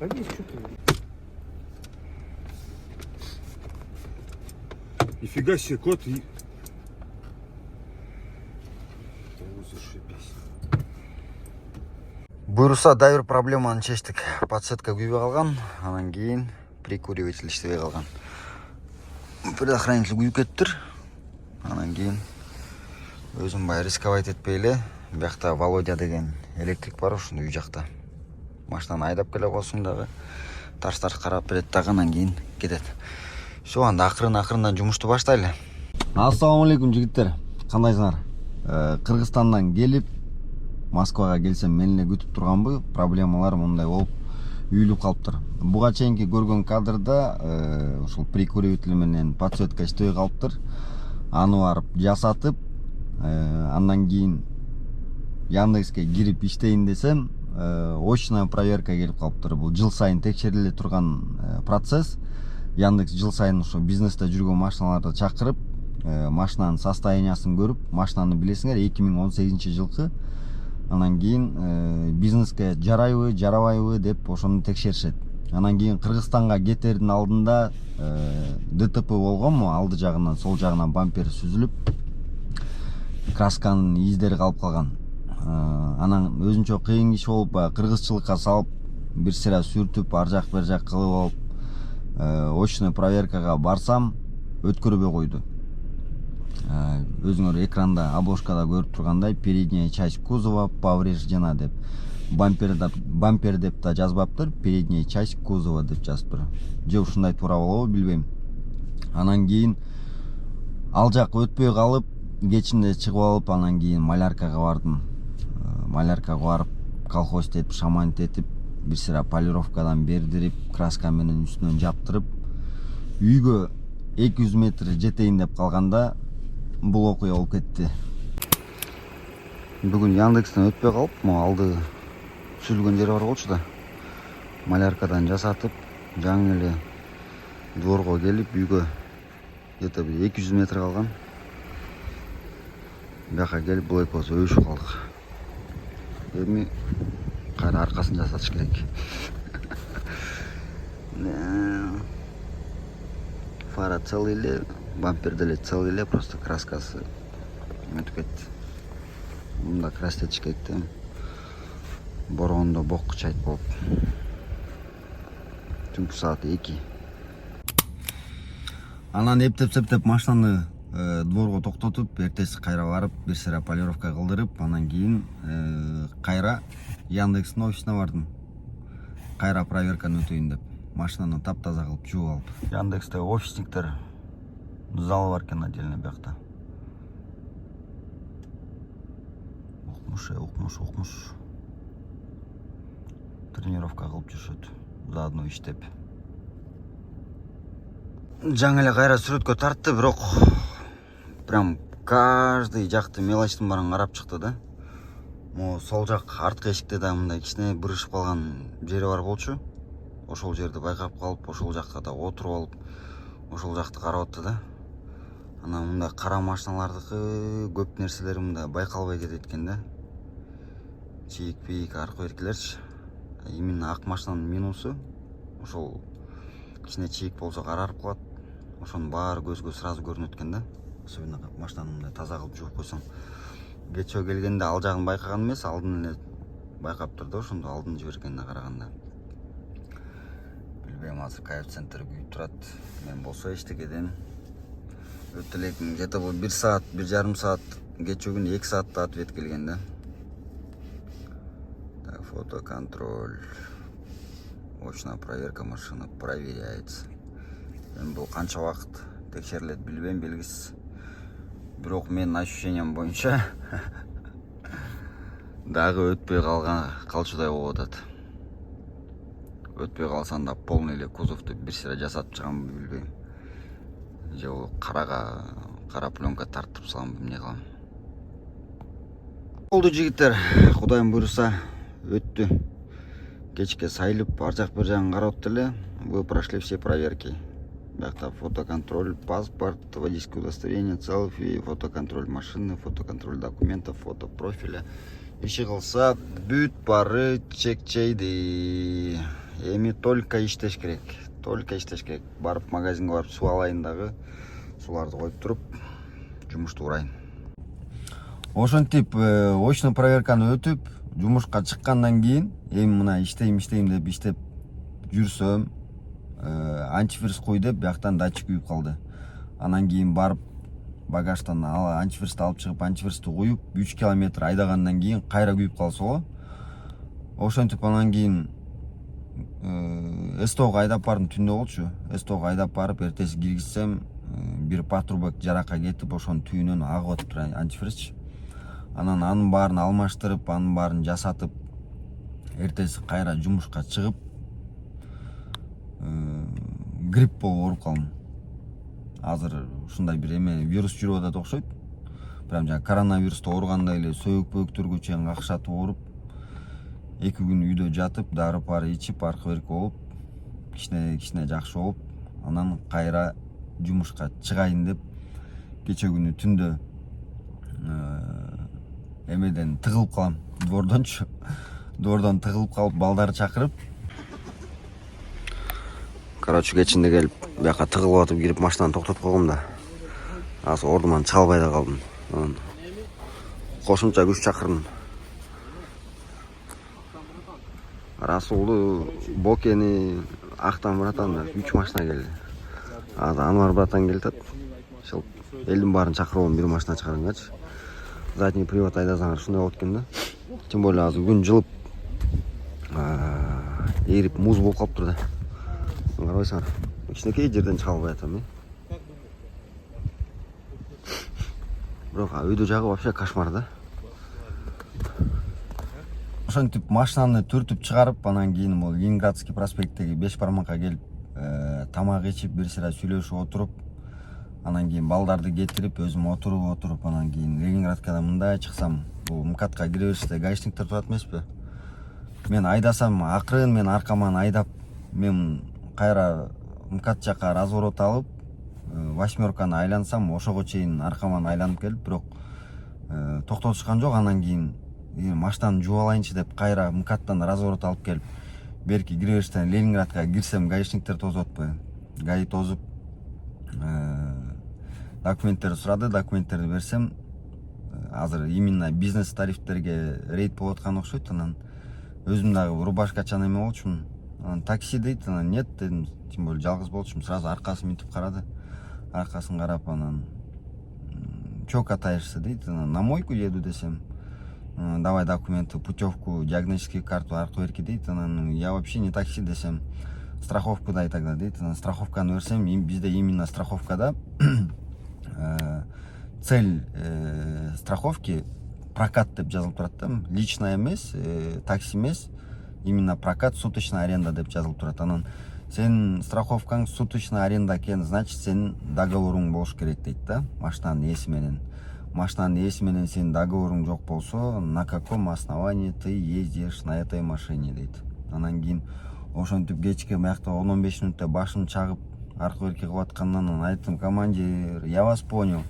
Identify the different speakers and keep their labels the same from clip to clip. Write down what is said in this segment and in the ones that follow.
Speaker 1: Садись, что ты? Нифига себе, кот и... Зашибись.
Speaker 2: Буйруса дайыр проблеманы чечтик. Подсветка күйбөй калган, анан кийин прикуриватель иштебей калган. Предохранитель күйүп кеттир. Анан кийин өзүм бай рисковать этпей эле, биякта Володя деген электрик бар ушунда үй жакта. Машинаны айдап келе койсуң дагы тарс-тарс карап берет дагы, анан кийин кетет. Şu anda акырын-акырындан жумушту баштайлы. Ассаламу алейкум жигиттер. Кандайсыңар? Кыргызстандан келип Москвага келсем мени эле күтүп турганбы? Проблемалар мындай болуп үйүлүп калыптыр. Буга чейинки көргөн кадрда ушул прикуриватель менен подсветка иштебей калыптыр. Аны барып жасатып, андан кийин Яндекске кирип иштейин десем, очная проверка келип калыптыр. Бул жыл сайын текшериле турган процесс. Яндекс жыл сайын ошо бизнесте жүргөн машиналарды чакырып, машинанын состояниясын көрүп, машинаны билесиңер 2018 жылкы. Анан кийин бизнеске жарайбы, жарабайбы деп ошону текшеришет. Анан кийин Кыргызстанга кетердин алдында ДТП болгон, алды жагынан, сол жагынан бампер сүзүлүп, красканын издери калып калган. Анан өзүнчө кыйын иш болуп, кыргызчылыкка салып, бир сыра сүртүп, ар жак бер жак кылып алып, очный проверкага барсам, өткөрбөй койду. Өзүңөр экранда, обложкада көрүп тургандай, передняя часть кузова повреждена деп. Бампер деп да жазбаптыр, передняя часть кузова деп жазыптыр. Же ушундай туура болобу билбейм. Анан кийин ал жак өтпөй калып, кечинде чыгып алып, анан кийин маляркага бардым. Маляркага барып, колхоздетип, шамантетип, бир сыра полировкадан бердирип, краска менен үстүнөн жаптырып, үйгө 200 метр жетейин деп калганда бул окуя болуп кетти. Бүгүн Яндекстен өтпөй калып, алды сүзүлгөн жери бар болчу да. Маляркадан жасатып, жаңы эле дворго келип, үйгө где-то 200 метр калган. Бияка келип, бул экөөбүз өбүшүп калдык. Эми кайра аркасын жасатыш керек. Фара целый эле, бампер деле целый эле, просто краскасы өтүп кетти. Мында крастетиш керек да. Бороондо бок чайт болуп. Түнкү саат 2. Анан эптеп машинаны дворго токтотуп, эртеси кайра барып, бир сыра полировка кылдырып, анан кийин кайра Яндекстин офисине бардым. Кайра проверканы өтөйүн деп. Машинаны таптаза кылып жууп алып. Яндексте офисниктер залы бар экен отдельно биякта. Укмуш. Тренировка кылып жүрүшөт. Заодно иштеп. Жаңы эле кайра сүрөткө тартты, бирок прям каждый жакты мелочтун баарын карап чыкты да. Сол жак арткы эшикте да мындай кичине бырышып калган жери бар болчу. Ошол жерди байкап калып, ошол жакка да отуруп алып, ошол жакты карап атты да. Анан мындай кара машиналардыкы көп нерселери мындай байкалбай кетет экен да. Чийик-пийик аркы беркилерчи. Именно ак машинанын минусу ошол кичине чийик болсо карарып калат. Ошонун баары көзгө сразу көрүнөт экен да. Особенно машинаны мындай таза кылып жууп койсоң. Кечөө келгенде ал жагын байкаган эмес, алдын эле байкап турду, ошондо алдын жибергенине караганда. Билбейм, азыр коэффициенттер күйүп турат. Мен болсо эчтекеден өтө элекмин. Где-то бул 1 саат, 1,5 саат, кечээ күнү 2 саатта ответ келген да. Так, фотоконтроль. Очная проверка машины проверяется. Мен бул канча убакыт текшерилет билбейм, белгисиз. Бирок менин ощущениям боюнча дагы өтпөй калчудай болуп атат. Өтпөй калсам да полный эле кузовду бир сыра жасатып чыганбы билбейм. Же бул кара пленка тартып салам, эмне кылам. Болду жигиттер, кудайым буйруса өттү. Кечке сайылып, ар жак бир жагын карап эле, вы прошли все проверки. Биякта фотоконтроль, паспорт, водительское удостоверение, селфи, фотоконтроль машины, фотоконтроль документов, фото профиля. Иши кылса бүт баары чекчейди. эми только иштеш керек. Барып магазинге барып суу алайын дагы. Суларды коюп туруп жумушту урайын. Ошентип очный проверканы өтүп, жумушка чыккандан кийин эми мына иштейм деп иштеп жүрсөм, антифриз куй деп бияктан датчик күйүп калды. Анан кийин барып багаждан антифризди алып чыгып, антифризди куюп 3 километр айдагандан кийин кайра күйүп калса го. Ошентип анан кийин СТОга айдап бардым, түндө болчу. СТОга айдап барып, эртеси киргизсем, бир патрубак жаракка кетип, ошонун түйүнөн агып атыптыр антифриз. Анан анын баарын алмаштырып, анын баарын жасатып, эртеси кайра жумушка чыгып, грипп болуп ооруп калдым. Азыр ушундай бир вирус жүрүп атат окшойт. Прям жана коронавирусту ооругандай эле сөйөк-пөөктөргө чейин какшатып ооруп, 2 күн үйдө жатып, дары-пары ичип, аркы берки болуп, кичине жакшы болуп, анан кайра жумушка чыгайын деп кече күнү түндө эмеден тыгылып калам, двордончу. Двордон тыгылып калып, балдарды чакырып, короче, кечинде келип, бияка тыгылып атып кирип машинаны токтотуп койгом да. Азыр ордуман чыга албай да калдым. Кошумча күч чакырдым. Расулду, Бокени, Актан братан да 3 машина келди. Азыр Анвар братан келатат. Ошол элдин баарын чакырып бир машина чыгаргангачы. Задний привод айдасаңар ушундай болот экен да. Тем более азыр күн жылып, эрип муз болуп калыптыр да. Карабайсыңар. Кичинекей жерден чыга албай атам. Бирок үйдө жагы вообще кошмар да. Ошентип машинаны түртүп чыгарып, анан кийин бул Ленинградский проспекттеги 5 бармакка келип, тамак ичип, бир сыра сүйлөшүп отуруп, анан кийин балдарды кетирип, өзүм отуруп, анан кийин Ленинградка мындай чыксам, бул МКАДка кире бериште гаишниктер турат эмеспи? Мен айдасам, акырын мен аркаман айдап, мен кайра МКАД жака разворот алып, 8-каны айлансам, ошого чейин аркаман айланып келип, бирок токтотушкан жок. Анан кийин машинаны жууп алайынчы деп кайра МКАДтан разворот алып келип, берки кире бериштен Ленинградка кирсем, гаишниктер тосуп атпайбы? Гаи тосуп, документтерди сурады, документтерди берсем, азыр именно бизнес тарифтерге рейд болуп аткан окшойт. Анан өзүм дагы рубашкачан эме болчумун. Анан такси дейт, анан нет дедим, тем более жалгыз болчумун. Сразу аркасын мынтип карады. Аркасын карап, анан чё катаешься дейт, анан на мойку еду десем, давай документы, путевку, диагностический карту, аркы берки дейт. Анан я вообще не такси десем, страховку дай тогда дейт. Анан страховканы берсем, бизде именно страховкада цель страховки прокат деп жазылып турат да. Личная эмес, такси эмес, именно прокат, суточная аренда деп жазылып турат. Анан сен страховкаң суточная аренда экен, значит сенин договоруң болуш керек дейт да, машинанын ээси менен. Машинанын ээси менен сенин договоруң жок болсо, на каком основании ты ездишь на этой машине дейт. Анан кийин ошентип кечке маякта 10-15 мүнөттө башым чагып, аркы берки кылып аткандан анан айттым: командир, я вас понял.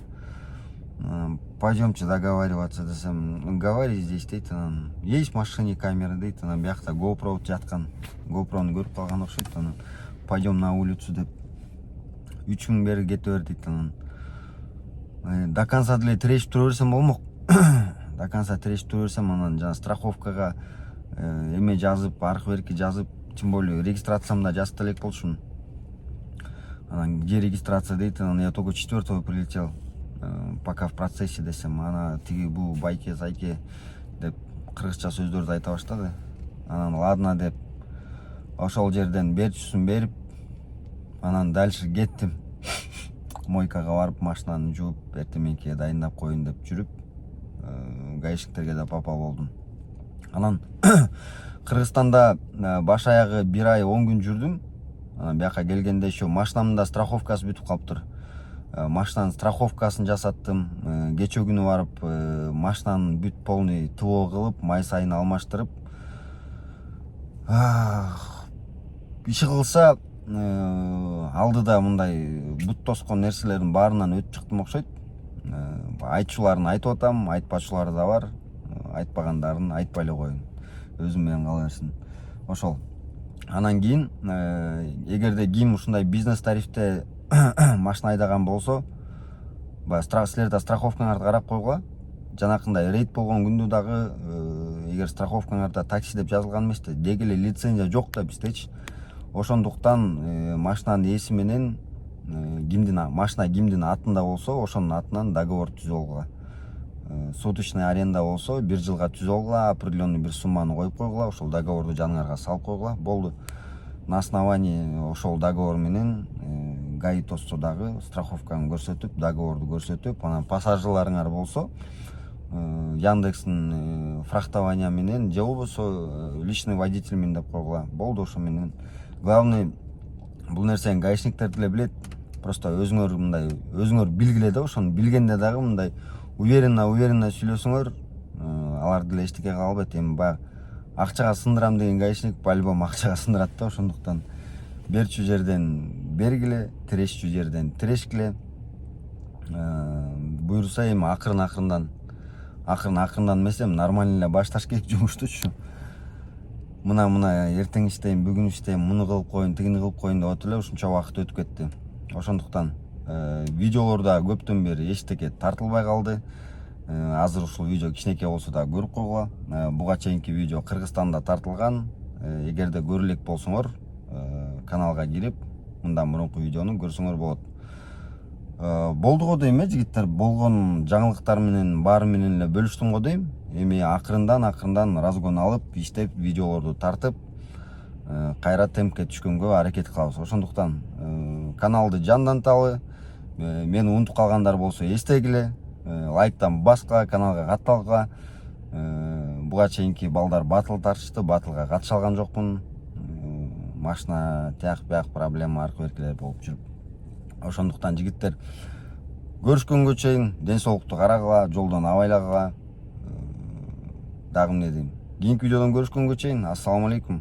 Speaker 2: Пойдемте договариваться десем, говори здесь дейт. Анан есть в машине камера дейт. Анан биякта GoPro жаткан, GoPro'ну көрүп калган окшойт. Анан пойдем на улицу деп 3 күн бери кете бер дейт. Анан до конца деле тирешип тура берсем болмок. До конца тирешип тура берсем, анан жана страховкага эме жазып, аркы берки жазып, тем более регистрациямда жазып элек болчумун. Анан где регистрация дейт. Анан я только 4-го прилетел, пока в процессе десем, ана тиги бу байке зайке деп кыргызча сөздөрдү айта баштады. Анан ладно деп ошол жерден берчүсүн берип, анан дальше кеттим. Мойкага барып машинаны жууп, эртеменкиге дайындап коеюн деп жүрүп, гаишниктерге да попал болдум. Анан Кыргызстанда баш аягы 1 ай 10 күн жүрдүм. Анан бияка келгенде еще машинамдын да страховкасы бүтүп калыптыр. Машинанын страховкасын жасаттым. Кече күнү барып, машинанын бүт полный ТО кылып, май сайын алмаштырып, иши кылса, алдыда мындай бут тоскон нерселердин баарынан өтүп чыктым окшойт. Айтчуларын айтып атам, айтпачулары да бар. Айтпагандарын айтпай эле коеюн. Өзүм менен кала берсин. Ошол. Анан кийин эгерде ким ушундай бизнес тарифте машина айдаган болсо, баягы силер да страховкаңарды карап койгула. Жанакындай рейд болгон күндө дагы эгер страховкаңарда такси деп жазылган эместе, деги эле лицензия жок да биздечи. Ошондуктан машинанын ээси менен машина кимдин атында болсо, ошонун атынан договор түзүп алгыла. Суточный аренда болсо 1 жылга түзүп алгыла, определенный бир сумманы коюп койгула, ошол договорду жаныңарга салып койгула. Болду. На основании ошол договор менен ГАИ тосто дагы страховканы көрсөтүп, договорду көрсөтүп, анан пассажирларыңар болсо Яндекстин фрахтования менен же болбосо личный водитель менен деп койгула. Болду, ошо менен. Главный бул нерсени гаишниктер деле билет. Просто өзүңөр билгиле да, ошону билгенде дагы мындай уверенно сүйлөсөңөр, алар деле эчтеке кыла албайт. Эми баягы акчага сындырам деген гаишник по-любому акчага сындырат да. Ошондуктан берчү жерден бергиле, тирешчү жерден тирешкиле. Буюрса эми акырын эмес, эми нормально эле башташ керек жумуштучу. Мына эртең иштейм, бүгүн иштейм, муну кылып коеюн, тигини кылып коеюн деп отуп эле ушунча убакыт өтүп кетти. Ошондуктан видеолорда көптөн бери эчтеке тартылбай калды. Азыр ушул видео кичинекей болсо да көрүп койгула. Буга чейинки видео Кыргызстанда тартылган. Эгерде көрө элек болсоңор, каналга кирип, мындан мурунку видеону көрсөңөр болот. Болду го дейм, жигиттер, болгон жаңылыктар менен баары менен эле бөлүштүм го дейм. Эми акырындан разгон алып, иштеп, видеолорду тартып, кайра темпке түшкөнгө аракет кылабыз. Ошондуктан каналды жанданталы, мени унутуп калгандар болсо эстегиле, лайктан баскыла, каналга катталгыла. Буга чейинки балдар батыл тартышты, батылга катыша алган жокмун. Машина тияк проблема аркы-беркилер болуп жүрүп. Ошондуктан жигиттер, көрүшкөнгө чейин ден соолукту карагыла, жолдон абайлагыла. Дагы эмне дейм? Кийинки видеодон көрүшкөнгө чейин, ассаламу алейкум.